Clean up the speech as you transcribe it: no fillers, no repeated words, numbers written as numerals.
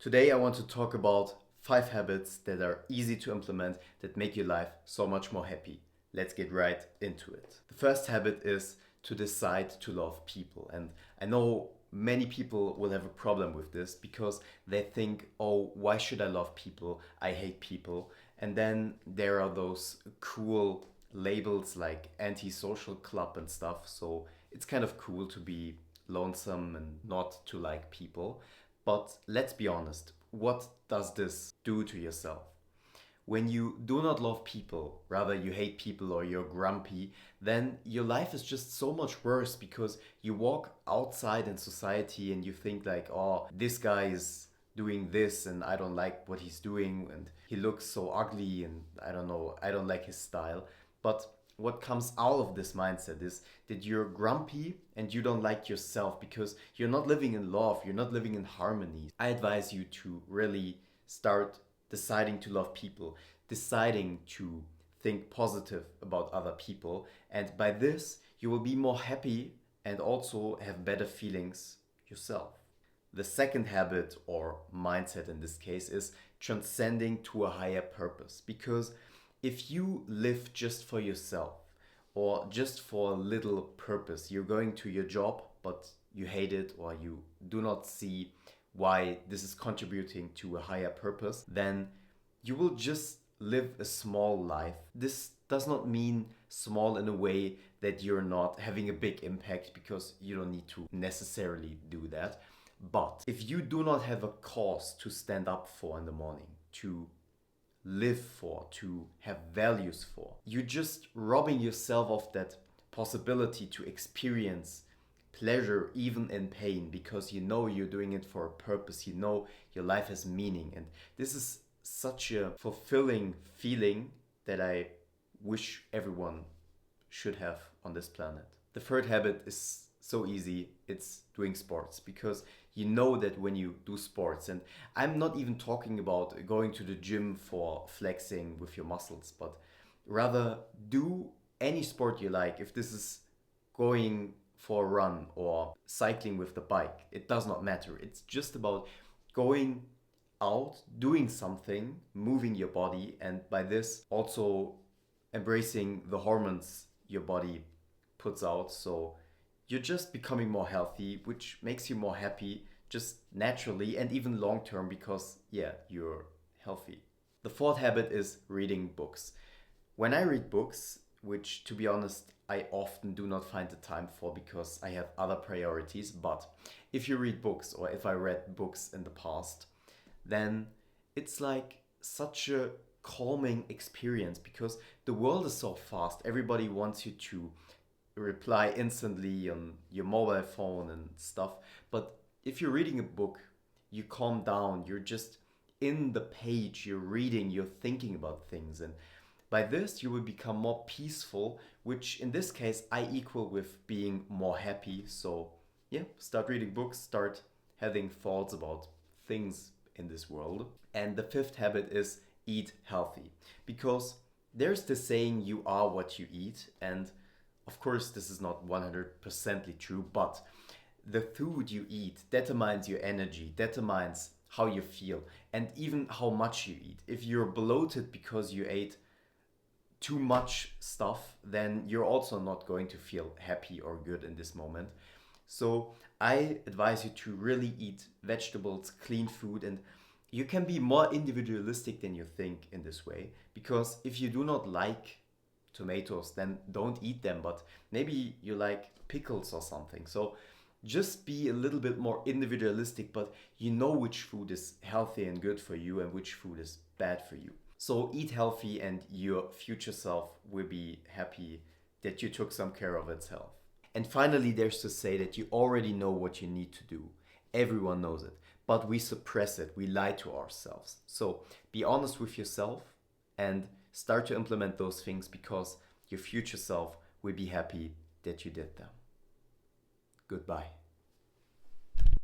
Today I want to talk about 5 habits that are easy to implement that make your life so much more happy. Let's get right into it. The first habit is to decide to love people. And I know many people will have a problem with this because they think, oh, why should I love people? I hate people. And then there are those cool labels like anti-social club and stuff. So it's kind of cool to be lonesome and not to like people. But let's be honest, what does this do to yourself? When you do not love people, rather you hate people or you're grumpy, then your life is just so much worse because you walk outside in society and you think like, oh, this guy is doing this and I don't like what he's doing and he looks so ugly and I don't know, I don't like his style. But what comes out of this mindset is that you're grumpy and you don't like yourself because you're not living in love, you're not living in harmony. I advise you to really start deciding to love people, deciding to think positive about other people, and by this, you will be more happy and also have better feelings yourself. The second habit or mindset in this case is transcending to a higher purpose because if you live just for yourself or just for a little purpose, you're going to your job but you hate it or you do not see why this is contributing to a higher purpose, then you will just live a small life. This does not mean small in a way that you're not having a big impact because you don't need to necessarily do that. But if you do not have a cause to stand up for in the morning, to live for, to have values for, you're just robbing yourself of that possibility to experience pleasure even in pain because you know you're doing it for a purpose, you know your life has meaning. And this is such a fulfilling feeling that I wish everyone should have on this planet. The third habit is so easy, it's doing sports because you know that when you do sports, and I'm not even talking about going to the gym for flexing with your muscles, but rather do any sport you like. If this is going for a run or cycling with the bike, it does not matter. It's just about going out, doing something, moving your body, and by this also embracing the hormones your body puts out. So you're just becoming more healthy, which makes you more happy just naturally and even long term because, yeah, you're healthy. The fourth habit is reading books. When I read books, which to be honest, I often do not find the time for because I have other priorities, but if you read books or if I read books in the past, then it's like such a calming experience because the world is so fast. Everybody wants you to reply instantly on your mobile phone and stuff. But if you're reading a book, you calm down, you're just in the page, you're reading, you're thinking about things. And by this, you will become more peaceful, which in this case, I equal with being more happy. So yeah, start reading books, start having thoughts about things in this world. And the fifth habit is eat healthy because there's the saying you are what you eat, and of course, this is not 100% true, but the food you eat determines your energy, determines how you feel, and even how much you eat. If you're bloated because you ate too much stuff, then you're also not going to feel happy or good in this moment. So I advise you to really eat vegetables, clean food, and you can be more individualistic than you think in this way. Because if you do not like tomatoes, then don't eat them, but maybe you like pickles or something. So just be a little bit more individualistic, but you know which food is healthy and good for you and which food is bad for you. So eat healthy and your future self will be happy that you took some care of its health. And finally, there's to say that you already know what you need to do. Everyone knows it, but we suppress it, we lie to ourselves. So be honest with yourself and start to implement those things because your future self will be happy that you did them. Goodbye.